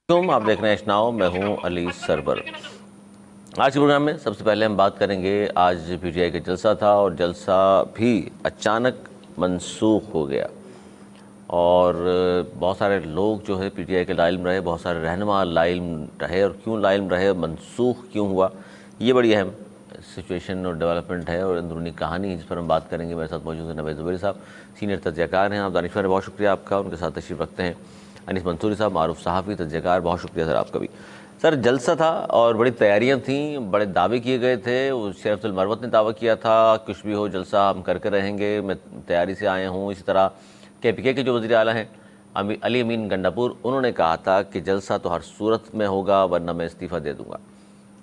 آپ دیکھ رہے ہیں اشناؤ، میں ہوں علی سرور۔ آج کے پروگرام میں سب سے پہلے ہم بات کریں گے، آج پی ٹی آئی کا جلسہ تھا اور جلسہ بھی اچانک منسوخ ہو گیا، اور بہت سارے لوگ جو ہے پی ٹی آئی کے لا علم رہے، بہت سارے رہنما لا علم رہے، اور کیوں لا علم رہے، منسوخ کیوں ہوا، یہ بڑی اہم سچویشن اور ڈیولپمنٹ ہے اور اندرونی کہانی جس پر ہم بات کریں گے۔ میرے ساتھ موجود ہیں نوید زبیری صاحب، سینئر تجزیہ کار ہیں، آپ دانشور ہیں، بہت شکریہ آپ کا، ان کے ساتھ تشریف رکھتے ہیں انیس منصوری صاحب، معروف صحافی، تجزیہ کار، بہت شکریہ سر آپ کا بھی۔ سر جلسہ تھا اور بڑی تیاریاں تھیں، بڑے دعوے کیے گئے تھے، شیخ المروت نے دعویٰ کیا تھا کچھ بھی ہو جلسہ ہم کر کے رہیں گے، میں تیاری سے آئے ہوں۔ اسی طرح کے پی کے جو وزیر اعلیٰ ہیں علی امین گنڈاپور، انہوں نے کہا تھا کہ جلسہ تو ہر صورت میں ہوگا ورنہ میں استعفیٰ دے دوں گا،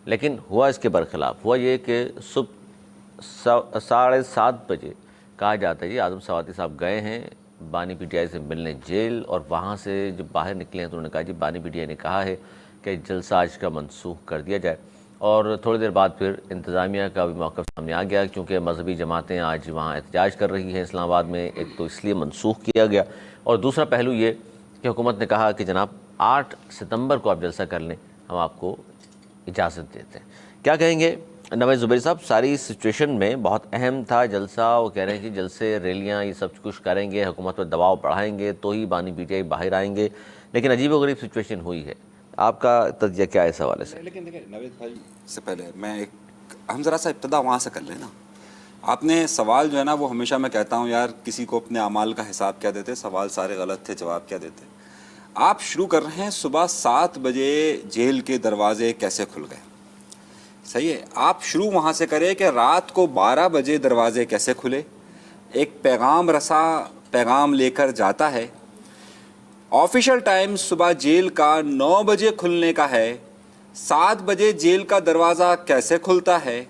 لیکن ہوا اس کے برخلاف۔ ہوا یہ کہ صبح 7:30 بجے کہا جاتا ہے جی اعظم سواتی صاحب گئے ہیں بانی پی ٹی آئی سے ملنے جیل، اور وہاں سے جب باہر نکلے ہیں تو انہوں نے کہا جی بانی پی ٹی آئی نے کہا ہے کہ جلسہ آج کا منسوخ کر دیا جائے، اور تھوڑی دیر بعد پھر انتظامیہ کا بھی موقف سامنے آ گیا، کیونکہ مذہبی جماعتیں آج وہاں احتجاج کر رہی ہیں اسلام آباد میں، ایک تو اس لیے منسوخ کیا گیا، اور دوسرا پہلو یہ کہ حکومت نے کہا کہ جناب 8 ستمبر کو آپ جلسہ کر لیں، ہم آپ کو اجازت دیتے ہیں۔ کیا کہیں گے نوید زبیری صاحب؟ ساری سچویشن میں بہت اہم تھا جلسہ، وہ کہہ رہے ہیں کہ جلسے ریلیاں یہ سب کچھ کریں گے، حکومت پر دباؤ بڑھائیں گے تو ہی بانی پی ٹی آئی باہر آئیں گے، لیکن عجیب و غریب سچویشن ہوئی ہے۔ آپ کا تجزیہ کیا ہے اس حوالے سے؟ لیکن دیکھیں نوید بھائی، سے پہلے ہم ذرا سا ابتدا وہاں سے کر لیں نا۔ آپ نے سوال جو ہے نا، وہ ہمیشہ میں کہتا ہوں یار، کسی کو اپنے اعمال کا حساب کیا دیتے، سوال سارے غلط تھے، جواب کیا دیتے۔ آپ شروع کر رہے ہیں صبح 7 بجے جیل کے دروازے کیسے کھل گئے، صحیح ہے؟ آپ شروع وہاں سے کریں کہ رات کو 12 بجے دروازے کیسے کھلے۔ ایک پیغام رسا پیغام لے کر جاتا ہے، آفیشل ٹائم صبح جیل کا 9 بجے کھلنے کا ہے، 7 بجے جیل کا دروازہ کیسے کھلتا ہے،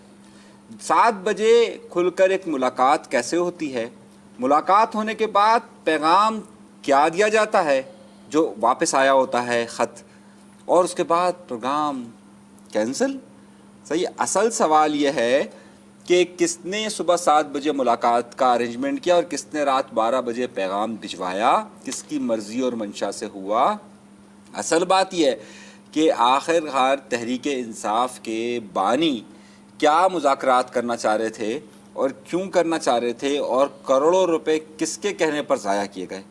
7 بجے کھل کر ایک ملاقات کیسے ہوتی ہے، ملاقات ہونے کے بعد پیغام کیا دیا جاتا ہے جو واپس آیا ہوتا ہے خط، اور اس کے بعد پروگرام کینسل۔ صحیح، اصل سوال یہ ہے کہ کس نے صبح 7 بجے ملاقات کا ارینجمنٹ کیا اور کس نے رات 12 بجے پیغام بھجوایا، کس کی مرضی اور منشا سے ہوا۔ اصل بات یہ ہے کہ آخر کار تحریک انصاف کے بانی کیا مذاکرات کرنا چاہ رہے تھے اور کیوں کرنا چاہ رہے تھے، اور کروڑوں روپے کس کے کہنے پر ضائع کیے گئے۔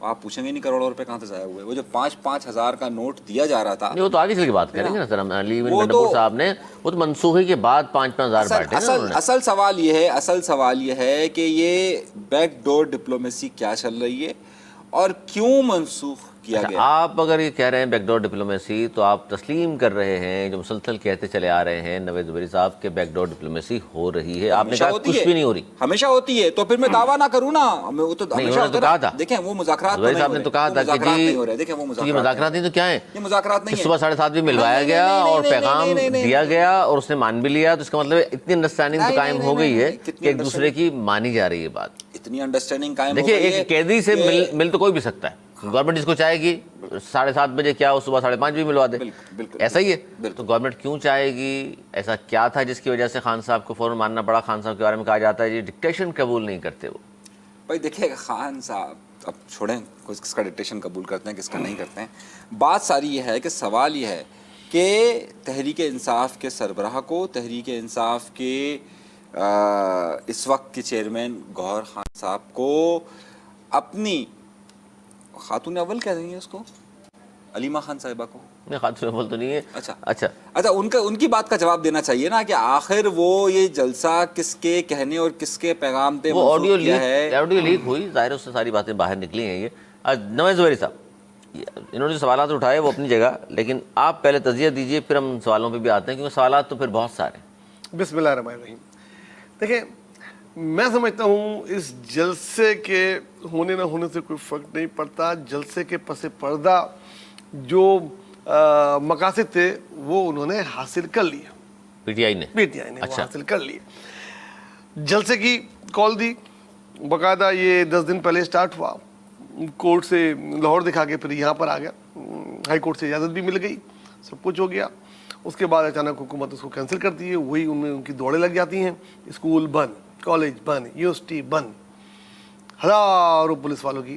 آپ پوچھیں گے نہیں کروڑوں روپے کہاں سے ضائع ہوئے؟ وہ جو 5-5 ہزار کا نوٹ دیا جا رہا تھا، وہ تو آگے چل کے بات کریں گے نا سر، علی امین گنڈاپور صاحب نے وہ تو منسوخی کے بعد 5-5 ہزار بانٹے نا انہوں نے۔ اصل سوال یہ ہے کہ یہ بیک ڈور ڈپلومیسی کیا چل رہی ہے اور کیوں منسوخ کیا گیا۔ آپ اگر یہ کہہ رہے ہیں بیک ڈور ڈپلومیسی، تو آپ تسلیم کر رہے ہیں جو مسلسل کہتے چلے آ رہے ہیں نوید زبیری صاحب کہ بیک ڈور ڈپلومیسی ہو رہی ہے، آپ نے کہا کچھ بھی نہیں ہو رہی، ہمیشہ ہوتی ہے، تو پھر میں دعویٰ نہ کروں نا، وہ تو نہیں انہوں نے تو کہا تھا، دیکھیں وہ مذاکرات زبیری صاحب نے تو کہا تھا کہ جی یہ مذاکرات نہیں تو کیا ہے، یہ مذاکرات نہیں ہے، صبح 7:30 بھی ملوایا گیا اور پیغام دیا گیا اور اس نے مان بھی لیا، تو اس کا مطلب اتنی انڈرسٹینڈنگ تو قائم ہو گئی ہے کہ ایک دوسرے کی مانی جا رہی ہے بات۔ اتنی انڈرسٹینڈنگ قائم ہو دیکھیے گئی ہے، ایک قیدی سے مل تو کوئی بھی سکتا ہے، گورنمنٹ جس کو چاہے گی 7:30 بجے کیا وہ صبح 5:30 بھی ملوا دے، ایسا ہی ہے، تو گورنمنٹ کیوں چاہے گی؟ ایسا کیا تھا جس کی وجہ سے خان صاحب کو فوراً ماننا پڑا؟ خان صاحب کے بارے میں کہا جاتا ہے یہ ڈکٹیشن قبول نہیں کرتے وہ۔ بھائی دیکھیں خان صاحب، اب چھوڑیں کس کا ڈکٹیشن قبول کرتے ہیں کس کا نہیں کرتے ہیں، بات ساری یہ ہے کہ سوال یہ ہے کہ تحریک انصاف کے سربراہ کو، تحریک انصاف کے اس وقت کے چیئرمین گوہر خان صاحب کو اپنی خاتون اول کہہ رہی ہیں اس کو، علیمہ خان صاحبہ کو، نہیں خاتون اول تو نہیں ہے، اچھا ان کی بات کا جواب دینا چاہیے نا کہ آخر وہ یہ جلسہ کس کے کہنے اور کس کے پیغام پہ منسوخ کیا ہے۔ آڈیو لیک ہوئی، ظاہر اس سے ساری باتیں باہر نکلی ہیں۔ یہ نوید زبیری صاحب، انہوں نے جو سوالات اٹھائے وہ اپنی جگہ، لیکن آپ پہلے تجزیہ دیجئے پھر ہم سوالوں پہ بھی آتے ہیں، کیونکہ سوالات تو پھر بہت سارے ہیں۔ بسم اللہ الرحمن الرحیم۔ دیکھیں میں سمجھتا ہوں اس جلسے کے ہونے نہ ہونے سے کوئی فرق نہیں پڑتا، جلسے کے پس پردہ جو مقاصد تھے وہ انہوں نے حاصل کر لیے، پی ٹی آئی نے وہ حاصل کر لیے۔ جلسے کی کال دی، باقاعدہ یہ 10 دن پہلے سٹارٹ ہوا، کورٹ سے لاہور دکھا کے پھر یہاں پر آ گیا، ہائی کورٹ سے اجازت بھی مل گئی، سب کچھ ہو گیا۔ اس کے بعد اچانک حکومت اس کو کینسل کرتی ہے، وہی ان کی دوڑیں لگ جاتی ہیں، اسکول بند، کالج بند، یونیورسٹی بند، ہزاروں پولیس والوں کی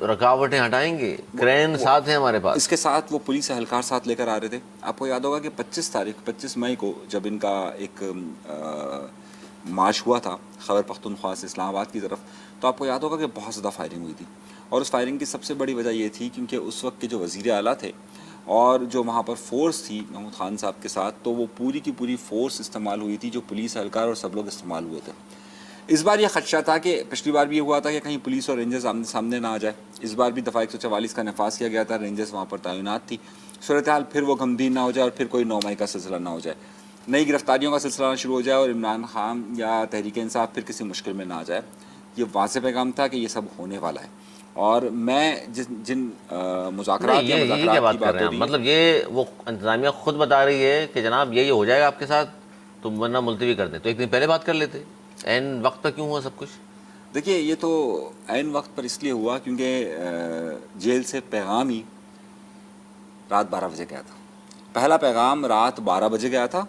رکاوٹیں ہٹائیں گے. کرین ساتھ ہیں ہمارے پاس. اس کے ساتھ وہ پولیس اہلکار ساتھ لے کر آ رہے تھے. آپ کو یاد ہوگا کہ 25 مئی کو جب ان کا ایک مارچ ہوا تھا خیبر پختونخوا سے اسلام آباد کی طرف, تو آپ کو یاد ہوگا کہ بہت زیادہ فائرنگ ہوئی تھی. اور اس فائرنگ کی سب سے بڑی وجہ یہ تھی کیونکہ اس وقت کے جو وزیر اعلیٰ تھے اور جو وہاں پر فورس تھی محمود خان صاحب کے ساتھ, تو وہ پوری کی پوری فورس استعمال ہوئی تھی جو پولیس اہلکار اور سب لوگ استعمال ہوئے تھے. اس بار یہ خدشہ تھا کہ پچھلی بار بھی یہ ہوا تھا کہ کہیں پولیس اور رینجرز آمنے سامنے نہ آ جائے. اس بار بھی دفعہ 144 کا نفاذ کیا گیا تھا, رینجرز وہاں پر تعینات تھی. صورتحال پھر وہ غمگین نہ ہو جائے اور پھر کوئی 9 مئی کا سلسلہ نہ ہو جائے, نئی گرفتاریوں کا سلسلہ شروع ہو جائے اور عمران خان یا تحریک انصاف پھر کسی مشکل میں نہ آ جائے. یہ واضح پیغام تھا کہ یہ سب ہونے والا ہے. اور میں جن مذاکرات یہ کیا بات کر رہے ہیں, مطلب یہ وہ انتظامیہ خود بتا رہی ہے کہ جناب یہ ہو جائے گا آپ کے ساتھ, تو ورنہ ملتوی کر دیں. تو ایک دن پہلے بات کر لیتے, عین وقت پر کیوں ہوا سب کچھ؟ دیکھیے یہ تو عین وقت پر اس لیے ہوا کیونکہ جیل سے پیغام ہی رات 12 بجے گیا تھا. پہلا پیغام رات 12 بجے گیا تھا,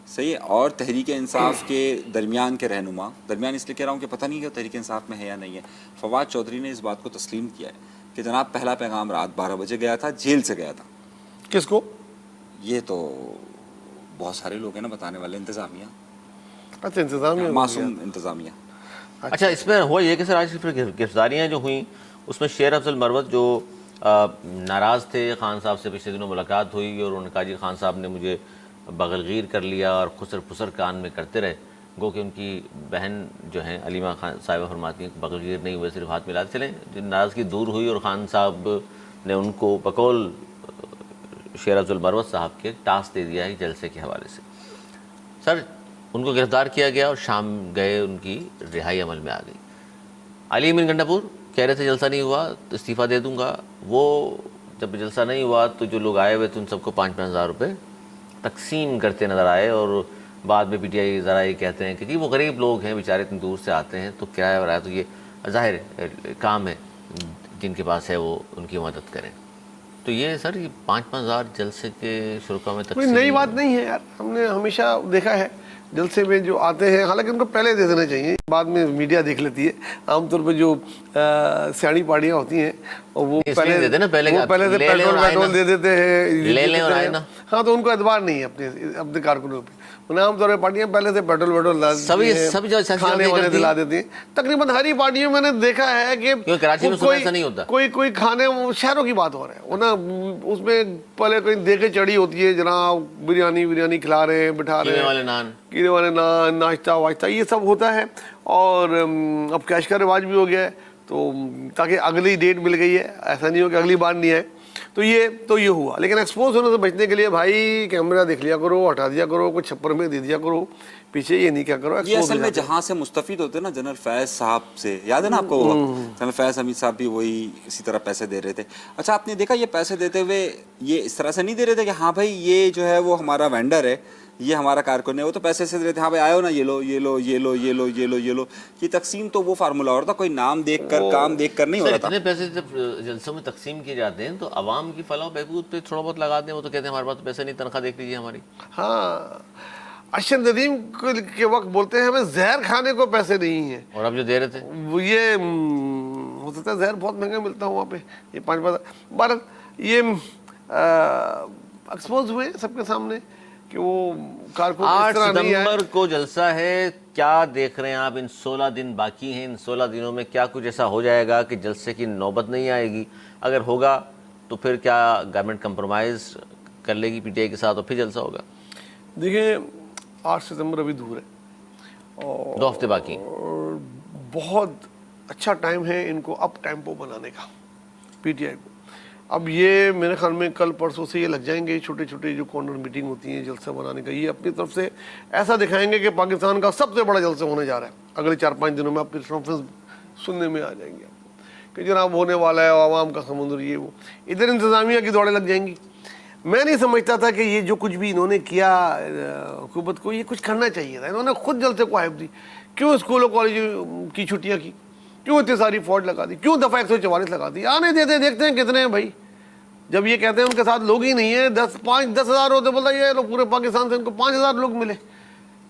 صحیح ہے. اور تحریک انصاف کے درمیان کے رہنما, درمیان اس لیے کہہ رہا ہوں کہ پتہ نہیں کہ تحریک انصاف میں ہے یا نہیں ہے, فواد چودھری نے اس بات کو تسلیم کیا ہے کہ جناب پہلا پیغام رات 12 بجے گیا تھا, جیل سے گیا تھا. کس کو؟ یہ تو بہت سارے لوگ ہیں نا بتانے والے, انتظامیہ. اچھا, انتظامیہ, معصوم انتظامیہ. اچھا, اس میں ہوا یہ کہ سر آج گرفتاریاں جو ہوئیں اس میں شیر افضل مروت جو ناراض تھے خان صاحب سے, پچھلے دنوں ملاقات ہوئی اور انہوں نے کہا جی خان صاحب نے مجھے بغلگیر کر لیا اور خسر پسر کان میں کرتے رہے. گو کہ ان کی بہن جو ہیں علیمہ خان صاحبہ فرماتی ہیں کہ بغلگیر نہیں ہوئے, صرف ہاتھ ملاتے چلیں. ناراضگی دور ہوئی اور خان صاحب نے ان کو بقول شیر افضل مروت صاحب کے ٹاسک دے دیا ہے جلسے کے حوالے سے. سر ان کو گرفتار کیا گیا اور شام گئے ان کی رہائی عمل میں آ گئی. علی امین گنڈا پور کہہ رہے تھے جلسہ نہیں ہوا تو استعفیٰ دے دوں گا. وہ جب جلسہ نہیں ہوا تو جو لوگ آئے ہوئے تھے ان سب کو 5-5 ہزار روپے تقسیم کرتے نظر آئے, اور بعد میں پی ٹی آئی ذرا یہ کہتے ہیں کہ جی وہ غریب لوگ ہیں بیچارے, اتنی دور سے آتے ہیں تو کرایہ وغیرہ, تو یہ ظاہر کام ہے جن کے پاس ہے وہ ان کی مدد کریں. تو یہ سر یہ 5-5 ہزار جلسے کے شرکا میں کوئی نئی بات نہیں ہے یار, ہم نے ہمیشہ دیکھا ہے جلسے میں جو آتے ہیں, حالانکہ ان کو پہلے دے دینا چاہیے, بعد میں میڈیا دیکھ لیتی ہے. عام طور پہ جو سیاڑی پاڑیاں ہوتی ہیں وہ پہلے سے پیٹرول دے دیتے ہیں. ہاں, تو ان کو اعتبار نہیں ہے اپنے کارکنوں پہ. عام طور پہ پارٹیاں پہلے سے پیٹرول کھانے وانے دلا دیتی ہیں. تقریباً ہر ہی پارٹیوں میں نے دیکھا ہے کہ کوئی کھانے, شہروں کی بات ہو رہا ہے نا, اس میں پہلے کوئی دیکھے چڑھی ہوتی ہے, جناب بریانی کھلا رہے ہیں, بٹھا رہے ہیں, کیڑے والے نان, ناشتہ واشتہ, یہ سب ہوتا ہے. اور اب کیش کا رواج بھی ہو گیا ہے, تو تاکہ اگلی ڈیٹ مل گئی ہے, ایسا نہیں ہو کہ اگلی بار نہیں آئے. تو یہ ہوا. لیکن ایکسپوز ہونے سے بچنے کے لیے بھائی کیمرہ دیکھ لیا کرو, ہٹا دیا کرو, کچھ چھپر میں دے دیا کرو, پیچھے یہ نہیں کیا کرو. یہ اصل میں جہاں سے مستفید ہوتے ہیں نا جنرل فیض صاحب سے, یاد ہے نا آپ کو وہ وقت جنرل فیض حمید صاحب بھی وہی اسی طرح پیسے دے رہے تھے. اچھا, آپ نے دیکھا یہ پیسے دیتے ہوئے یہ اس طرح سے نہیں دے رہے تھے کہ ہاں بھائی یہ جو ہے وہ ہمارا وینڈر ہے, یہ ہمارا کارکن ہے, وہ تو پیسے سے دے رہے تھے, ہاں بھائی آئے ہو نا, یہ لو یہ لو یہ لو یہ لو یہ لو یہ لو. یہ تقسیم تو وہ فارمولا ہو رہا تھا, کوئی نام دیکھ کر کام دیکھ کر نہیں ہو رہا تھا. اتنے پیسے جب جلسوں میں تقسیم کیے جاتے ہیں تو عوام کی فلاح و بہبود پہ تھوڑا بہت لگاتے ہیں. وہ تو کہتے ہیں ہمارے پاس پیسے نہیں, تنخواہ دیکھ لیجیے ہماری. ہاں, اشر ندیم کے وقت بولتے ہیں ہمیں زہر کھانے کو پیسے نہیں ہیں, اور اب جو دے رہے تھے وہ یہ ہو سکتا ہے زہر بہت مہنگا ملتا ہوں وہاں پہ. یہ 5 بار یہ ایکسپوز ہوئے سب کے سامنے کہ وہ کارکن 8 ستمبر کو جلسہ ہے. کیا دیکھ رہے ہیں آپ؟ ان 16 دن باقی ہیں, ان 16 دنوں میں کیا کچھ ایسا ہو جائے گا کہ جلسے کی نوبت نہیں آئے گی؟ اگر ہوگا تو پھر کیا گورنمنٹ کمپرومائز کر لے گی پی ٹی آئی کے ساتھ اور پھر جلسہ ہوگا؟ دیکھیں 8 ستمبر ابھی دور ہے اور 2 ہفتے باقی ہیں, اور بہت اچھا ٹائم ہے ان کو اب ٹیمپو بنانے کا پی ٹی آئی کو. اب یہ میرے خیال میں کل پرسوں سے یہ لگ جائیں گے چھوٹے چھوٹے جو کارنر میٹنگ ہوتی ہیں جلسہ بنانے کا. یہ اپنی طرف سے ایسا دکھائیں گے کہ پاکستان کا سب سے بڑا جلسہ ہونے جا رہا ہے. اگلے 4-5 دنوں میں آپ پریس کانفرنس سننے میں آ جائیں گے کہ جناب ہونے والا ہے, عوام کا سمندر یہ وہ. ادھر انتظامیہ کی دوڑیں لگ جائیں گی. میں نہیں سمجھتا تھا کہ یہ جو کچھ بھی انہوں نے کیا حکومت کو, یہ کچھ کرنا چاہیے تھا. انہوں نے خود جلسے کو ہائپ دی. کیوں اسکولوں کالج کی چھٹیاں کی, کیوں اتنی ساری فوج لگا دی, کیوں دفعہ 144 لگا دی. آنے دیتے ہیں, دیکھتے ہیں کتنے ہیں بھائی. جب یہ کہتے ہیں ان کے ساتھ لوگ ہی نہیں ہیں, 10 ہزار ہوتے, بولتا یہ لوگ پورے پاکستان سے ان کو 5 ہزار لوگ ملے.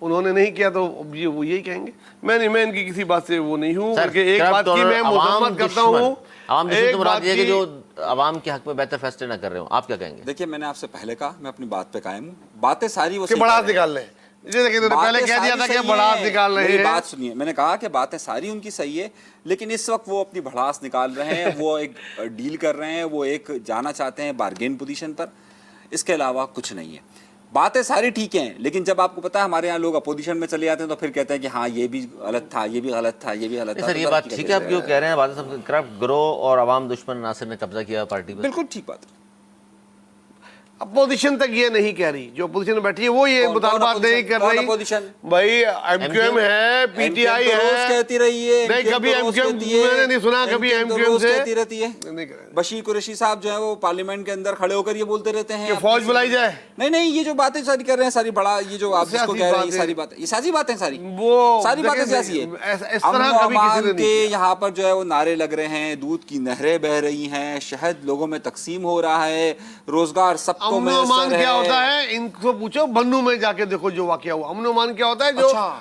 انہوں نے نہیں کیا تو وہ یہی کہیں گے. میں ان کی کسی بات سے وہ نہیں ہوں, سر بلکہ ایک بات کی میں مذمت کرتا ہوں. عوام دشمن تو مراد یہ ہے کہ جو عوام کے حق میں بہتر فیصلے نہ کر رہے ہوں. آپ کیا کہیں گے؟ دیکھیے میں نے آپ سے پہلے کہا, میں اپنی بات پہ قائم ہوں. باتیں ساری وہ کہ بڑھاس نکال لیں, جیسے کہ انہوں نے پہلے کہہ دیا تھا کہ بڑھاس نکال رہے ہیں. بات سنیے, میں نے کہا کہ باتیں ساری ان کی صحیح ہے, لیکن اس وقت وہ اپنی بڑھاس نکال رہے ہیں, وہ ایک ڈیل کر رہے ہیں, وہ ایک جانا چاہتے ہیں بارگین پوزیشن پر. اس کے علاوہ کچھ نہیں ہے. باتیں ساری ٹھیک ہیں, لیکن جب آپ کو پتا ہے ہمارے یہاں لوگ اپوزیشن میں چلے جاتے ہیں تو پھر کہتے ہیں کہ ہاں یہ بھی غلط تھا, یہ بھی غلط تھا, یہ بھی غلط تھا. سر یہ بات ٹھیک ہے آپ جو کہہ رہے ہیں, باتیں سب کرپٹ گروہ اور عوام دشمن عناصر نے قبضہ کیا پارٹی پہ. بالکل ٹھیک بات ہے. اپوزیشن تک یہ نہیں کہہ رہی, جو اپوزیشن میں بیٹھی ہے وہ یہ مطالبات نہیں کر رہی. بھائی ایم کیو ایم ہے, پی ٹی آئی ہے, کہتی رہی ہے. نہیں کبھی ایم کیو ایم میں نے نہیں سنا, کبھی ایم کیو ایم سے کہتی رہتی ہے. بشیر قریشی صاحب جو ہے وہ پارلیمنٹ کے اندر کھڑے ہو کر یہ بولتے رہتے ہیں کہ فوج بلائی جائے. نہیں یہ جو باتیں ساری کر رہے ہیں ساری بڑا, یہ جو آپ جس کو کہہ رہے ہیں یہ ساری باتیں, یہ سیاسی باتیں ساری, وہ ساری باتیں سیاسی ہیں. امن و امان کے یہاں پر جو ہے وہ نعرے لگ رہے ہیں, دودھ کی نہریں بہہ رہی ہیں, شہد لوگوں میں تقسیم ہو رہا ہے, روزگار سب کو میسر ہے. کیا ہوتا ہے ان کو پوچھو, بنو میں جا کے دیکھو جو واقعہ ہوا. امن و امان کیا ہوتا ہے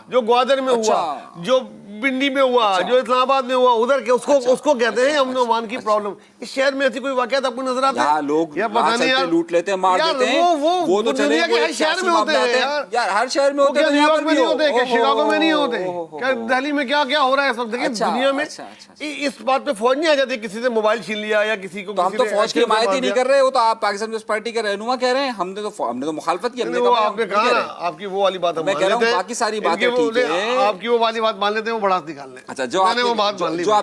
جو گوادر میں ہوا, جو پنڈی میں ہوا, جو اسلام آباد میں ہوا, ادھر کے اس کو کہتے ہیں امن و امان کی پرابلم. اس شہر میں ایسی کوئی واقعات آپ کو نظر آتا ہے؟ لوگ لوٹ لیتے ہیں, مار دیتے ہیں, وہ تو چلے ہر شہر میں ہوتے ہیں یار, ہر شہر میں ہوتے ہیں. نیو یارک میں نہیں ہوتے, کیا شکاگو میں نہیں ہوتے, کیا دہلی میں کیا کیا ہو رہا ہے اس وقت؟ دیکھیں دنیا میں اس بات پہ فوج نہیں آ جاتی, کسی سے موبائل چھین لیا یا کسی کو. ہم تو فوج کی حمایت ہی نہیں کر رہے, وہ تو آپ پاکستان پیپلز پارٹی کے رہنما کہہ رہے ہیں. ہم نے تو مخالفت کی. آپ نے کہا آپ کی وہ والی بات میں کہہ رہا ہوں, باقی ساری باتیں ٹھیک ہے, آپ کی وہ والی بات مان لیتے ہیں, وہ بڑھاس نکال لیں. اچھا جو آپ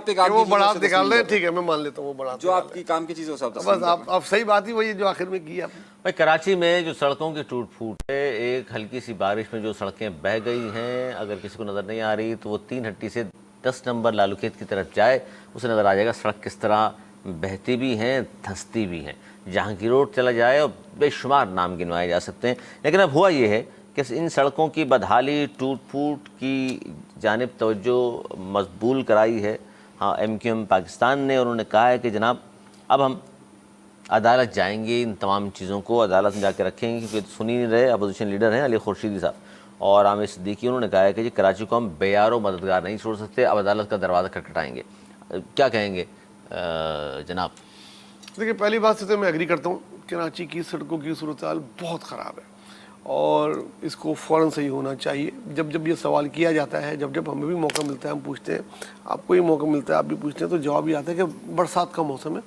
کے کام وہ بڑھاس نکال لیں, ٹھیک ہے میں مان لیتا ہوں, وہ بڑھاس جو آپ کی کام کی چیز ہے سب. بس آپ صحیح بات ہی وہی جو آخر میں کی آپ نے. بھائی کراچی میں جو سڑکوں کی ٹوٹ پھوٹ ہے, ایک ہلکی سی بارش میں جو سڑکیں بہہ گئی ہیں, اگر کسی کو نظر نہیں آ رہی تو وہ 3 ہٹی سے 10 نمبر لالو کھیت کی طرف جائے, اسے نظر آ جائے گا سڑک کس طرح بہتی بھی ہیں, دھنستی بھی ہیں. جہانگیر روڈ چلا جائے اور بے شمار نام گنوائے جا سکتے ہیں. لیکن اب ہوا یہ ہے کہ ان سڑکوں کی بدحالی ٹوٹ پھوٹ کی جانب توجہ مقبول کرائی ہے ہاں ایم کیو ایم پاکستان نے, اور انہوں نے کہا ہے کہ جناب اب ہم عدالت جائیں گے, ان تمام چیزوں کو عدالت میں جا کے رکھیں گے, کیونکہ سنی نہیں رہے. اپوزیشن لیڈر ہیں علی خورشیدی صاحب اور عامر صدیقی, انہوں نے کہا ہے کہ جی کراچی کو ہم بے یار و مددگار نہیں چھوڑ سکتے, اب عدالت کا دروازہ کھٹکھٹائیں گے. کیا کہیں گے جناب؟ دیکھیے پہلی بات سے تو میں ایگری کرتا ہوں, کراچی کی سڑکوں کی صورتحال بہت خراب ہے اور اس کو فوراً صحیح ہونا چاہیے. جب یہ سوال کیا جاتا ہے, جب ہمیں بھی موقع ملتا ہے ہم پوچھتے ہیں, آپ کو یہ موقع ملتا ہے آپ بھی پوچھتے ہیں, تو جواب یہ آتا ہے کہ برسات کا موسم ہے,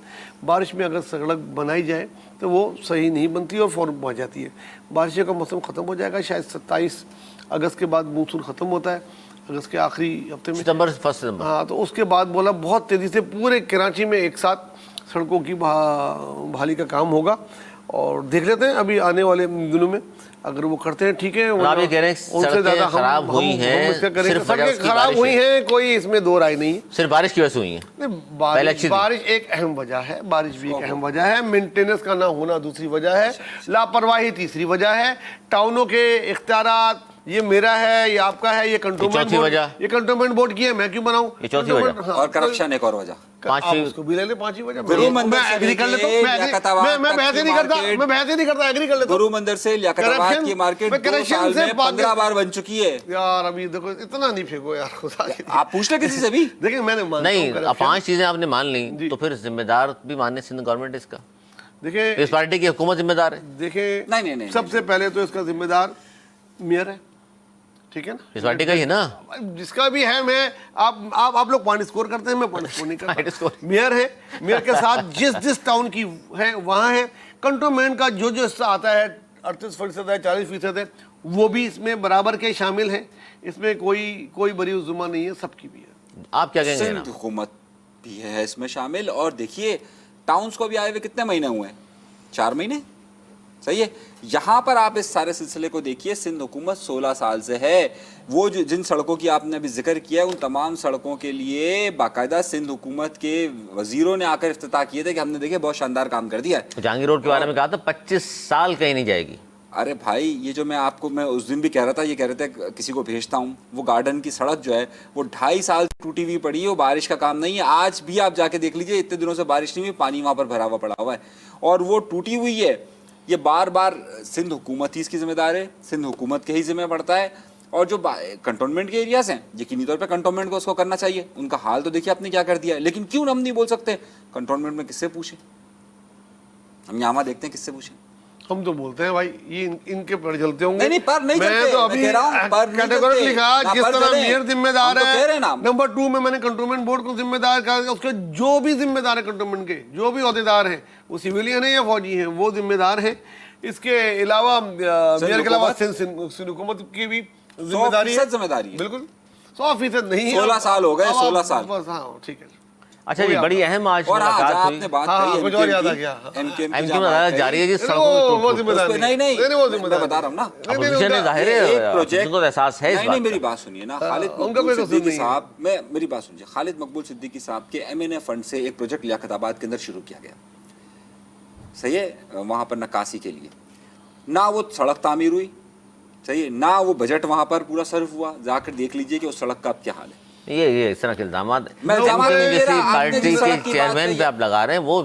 بارش میں اگر سڑک بنائی جائے تو وہ صحیح نہیں بنتی اور فوراً پہنچ جاتی ہے. بارشوں کا موسم ختم ہو جائے گا, شاید 27 اگست کے بعد مونسون ختم ہوتا ہے, اگست کے آخری ہفتے میں, ستمبر. ہاں تو اس کے بعد بولا بہت تیزی سے پورے کراچی میں ایک ساتھ سڑکوں کی بحالی کا کام ہوگا. اور دیکھ لیتے ہیں ابھی آنے والے دنوں میں اگر وہ کرتے ہیں ٹھیک ہے. آپ یہ کہہ رہے ہیں سڑکیں خراب ہوئی ہیں, سڑکیں خراب ہوئی ہیں, کوئی اس میں دو رائے نہیں, صرف بارش کی وجہ سے ہوئی ہیں. بارش ایک اہم وجہ ہے, بارش بھی ایک اہم وجہ ہے, مینٹیننس کا نہ ہونا دوسری وجہ ہے, لاپرواہی تیسری وجہ ہے, ٹاؤنوں کے اختیارات یہ میرا ہے یہ آپ کا ہے, یہ کنٹونمنٹ بورڈ کی ہے میں کیوں بناؤں, یہ چوتھی وجہ, اور کرپشن ایک اور وجہ. آپ اس کو بھی لے لیں پانچویں وجہ. میں ایگری کر لیتا ہوں, میں بحث ہی نہیں کرتا, ایگری کر لیتا ہوں. گرو مندر سے لیاقت آباد کی مارکیٹ 2 سال میں 15 بار بن چکی ہے. یار ابھی دیکھو اتنا نہیں پھینکو یار, خدا کی آپ پوچھ لیں کسی سے بھی. دیکھیں میں نے نہیں, 5 چیزیں آپ نے مان لیں تو پھر ذمہ دار بھی ماننے سندھ گورنمنٹ اس کا, دیکھیں اس پارٹی کی حکومت ذمہ دار ہے. دیکھیں نہیں سب سے پہلے تو اس کا ذمہ دار میئر ہے, ٹھیک ہے نا, اس پارٹی کا ہی ہے نا, جس کا بھی ہے. میں آپ لوگ پوائنٹ اسکور کرتے ہیں, میں پوائنٹ اسکور نہیں کرتا. میئر ہے, میئر کے ساتھ جس ٹاؤن کی ہے وہاں ہے, کنٹونمنٹ کا جو حصہ آتا ہے 38% ہے 40% ہے, وہ بھی اس میں برابر کے شامل ہیں. اس میں کوئی بری الزمہ نہیں ہے, سب کی بھی ہے. آپ کیا کہیں گے؟ سندھ حکومت بھی ہے اس میں شامل. اور دیکھیے ٹاؤنز کو بھی آئے ہوئے کتنے مہینے ہوئے ہیں, 4 مہینے, صحیح ہے. یہاں پر آپ اس سارے سلسلے کو دیکھیے, سندھ حکومت 16 سال سے ہے. وہ جن سڑکوں کی آپ نے ابھی ذکر کیا ہے, ان تمام سڑکوں کے لیے باقاعدہ سندھ حکومت کے وزیروں نے آ کر افتتاح کیے تھے کہ ہم نے دیکھے بہت شاندار کام کر دیا ہے. جہانگیر روڈ کے بارے میں کہا تھا 25 سال کہیں نہیں جائے گی. ارے بھائی یہ جو میں آپ کو میں اس دن بھی کہہ رہا تھا, یہ کہہ رہے تھے کسی کو بھیجتا ہوں, وہ گارڈن کی سڑک جو ہے وہ 2.5 سال ٹوٹی ہوئی پڑی ہے, وہ بارش کا کام نہیں ہے. آج بھی آپ جا کے دیکھ لیجیے, اتنے دنوں سے بارش نہیں ہوئی, پانی وہاں پر بھرا ہوا پڑا ہوا ہے اور وہ ٹوٹی ہوئی ہے. یہ بار بار سندھ حکومت ہی اس کی ذمہ دار ہے, سندھ حکومت کے ہی ذمہ پڑتا ہے. اور جو کنٹونمنٹ کے ایریاز ہیں یقینی طور پہ کنٹونمنٹ کو اس کو کرنا چاہیے, ان کا حال تو دیکھیے آپ نے کیا کر دیا ہے. لیکن کیوں ہم نہیں بول سکتے کنٹونمنٹ میں کس سے پوچھیں, ہم یہاں دیکھتے ہیں کس سے پوچھیں. ہم تو بولتے ہیں بھائی یہ ان کے پر چلتے ہوں گے. نہیں پر نہیں میں چلتے, تو ابھی کہہ رہا ہوں پر نہیں کیٹیگوری چلتے. لکھا جس پر طرح چلیں. میئر ذمہ دار ہم تو کہہ رہے ہے. ہیں نا. نمبر 2 میں نے کنٹونمنٹ بورڈ کو ذمہ دار کہا, اس کے جو بھی ذمہ دار ہے کنٹونمنٹ کے جو بھی عہدیدار ہیں وہ سویلین ہیں یا فوجی ہیں وہ ذمہ دار ہیں. اس کے علاوہ میئر کے علاوہ سندھ حکومت کی بھی ذمہ داری ہے. 100% ذمہ داری ہے. بالکل 100% نہیں. 16 سال ہو گئے, 16 سال. ہاں ٹھیک ہے. اچھا جی, بڑی اہم آج اور ملاقات آپ ہوئی. نے بات کچھ اور یاد آ گیا. ایم کیو ایم کیو میں جاری ہے جی, وہ ذمہ دار نہیں نہیں میں بتا رہا ہوں نا. اپوزیشن نے ظاہر ہے کو احساس ہے اس نہیں بات نہیں کا. میری بات سنیے نا. خالد مقبول صدیقی صاحب, میں میری بات سنیے. خالد مقبول صدیقی صاحب کے ایم این اے فنڈ سے ایک پروجیکٹ لیاقت آباد کے اندر شروع کیا گیا, صحیح ہے, وہاں پر نکاسی کے لیے. نہ وہ سڑک تعمیر ہوئی, صحیح ہے, نہ وہ بجٹ وہاں پر پورا صرف ہوا. جا کر دیکھ لیجئے کہ اس سڑک کا اب کیا حال ہے. یہ اس طرح کے الزامات میں الزامات نہیں دے جیسی رہا, آپ نے پارٹی جس کے سڑک کی بات چیئرمین کہی پہ آپ لگا رہے ہیں وہ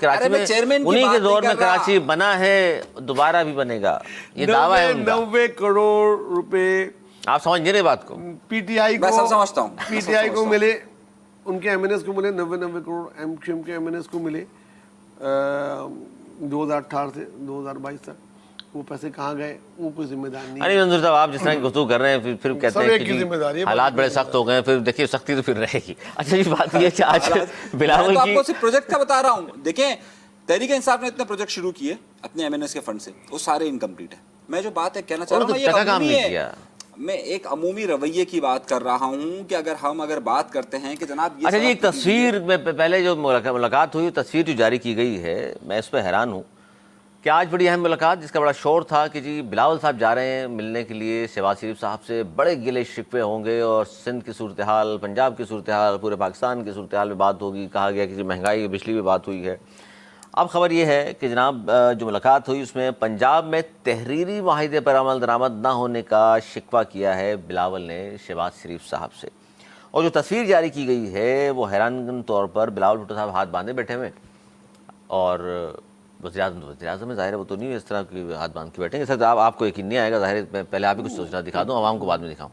کراچی میں چیئرمین کی انہی کے بات دور نہیں میں کر رہا. کراچی بنا ہے, دوبارہ بھی بنے گا, یہ دعویٰ ہے ان کا. 90 کروڑ روپے آپ سمجھ نہیں رہے بات کو. پی ٹی آئی میں سب سمجھتا ہوں. پی ٹی آئی کو ملے, ان کے ایم این ایس کو ملے 90 کروڑ. ایم کیو ایم کے ایم این ایس کو ملے 2018 سے 2022 تک. وہ پیسے کہاں گئے وہ کوئی ذمہ دار نہیں. ارے منظور صاحب, آپ جس طرح کی گفتگو کر رہے ہیں پھر کہتے ہیں کہ جی حالات بڑے سخت ہو گئے, پھر دیکھیے سختی تو پھر رہے گی. اچھا جی, بات یہ ہے آج بلاول میں تو آپ کی کو صرف پروجیکٹ کا بتا رہا ہوں. دیکھیں تحریک انصاف نے اتنے پروجیکٹ شروع کیے اپنے ایم این ایس کے فنڈ سے, وہ سارے انکمپلیٹ ہیں. میں جو بات ہے کہنا چاہ رہا ہوں یہ عمومی ہے, میں ایک عمومی رویے کی بات کر رہا ہوں کہ اگر بات کرتے ہیں کہ جناب یہ. اچھا جی, ایک تصویر میں پہلے جو ملاقات ہوئی, تصویر جو جاری کی گئی ہے, میں اس پہ حیران ہوں کہ آج بڑی اہم ملاقات جس کا بڑا شور تھا کہ جی بلاول صاحب جا رہے ہیں ملنے کے لیے شہباز شریف صاحب سے, بڑے گلے شکوے ہوں گے اور سندھ کی صورتحال, پنجاب کی صورتحال, پورے پاکستان کی صورتحال میں بات ہوگی. کہا گیا کہ جی مہنگائی بجلی پہ بات ہوئی ہے. اب خبر یہ ہے کہ جناب جو ملاقات ہوئی اس میں پنجاب میں تحریری معاہدے پر عمل درآمد نہ ہونے کا شکوہ کیا ہے بلاول نے شہباز شریف صاحب سے. اور جو تصویر جاری کی گئی ہے وہ حیران کن طور پر بلاول بھٹو صاحب ہاتھ باندھے بیٹھے ہوئے, اور وزیر اعظم میں ظاہر ہے وہ تو نہیں ہے اس طرح کے ہاتھ باندھ کے بیٹھیں گے. سر آپ کو یقین نہیں آئے گا, ظاہر ہے پہلے آپ ہی کچھ سوچنا دکھا دوں, عوام کو بعد میں دکھاؤں.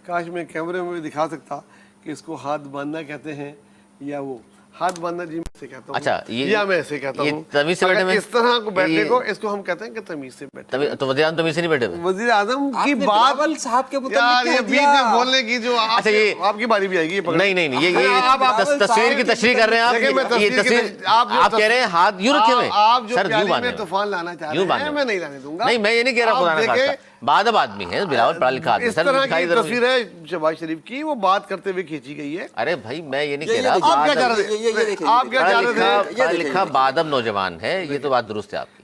کاش میں کیمرے میں بھی دکھا سکتا کہ اس کو ہاتھ باندھنا کہتے ہیں یا وہ ہاتھ باندھنا جی میں ایسے کہتا ہوں. اچھا, یا میں ایسے کہتا ہوں تمیز سے بیٹھے اس طرح کو بیٹھنے کو اس کو ہم کہتے ہیں کہ تمیز سے بیٹھے. تو وزیر اعظم تمیز سے نہیں بیٹھے ہوئے. وزیر اعظم کی بات بلاول صاحب کے یار یہ بیچ میں بولنے کی جو آپ کی باری بھی آئے گی. نہیں یہ تصویر کی تشریح کر رہے ہیں آپ. یہ تصویر آپ کہہ رہے ہیں ہاتھ یوں رکھے ہوئے, آپ جو سر یوں پیالی میں باندھے طوفان لانا چاہ رہے ہیں میں نہیں لانے دوں گا. نہیں میں یہ نہیں کہہ رہا خدا نخواستہ, بادب آدمی ہے بلاول, پڑھا لکھا آدمی. اس طرح کی تصویر ہے شہباز شریف کی, وہ بات کرتے ہوئے کھینچی گئی ہے. ارے بھائی میں یہ نہیں کہہ رہا, آپ کیا چاہ رہے تھے, آپ کیا چاہ رہے تھے. پڑھا لکھا بادب نوجوان ہے, یہ تو بات درست ہے آپ کی.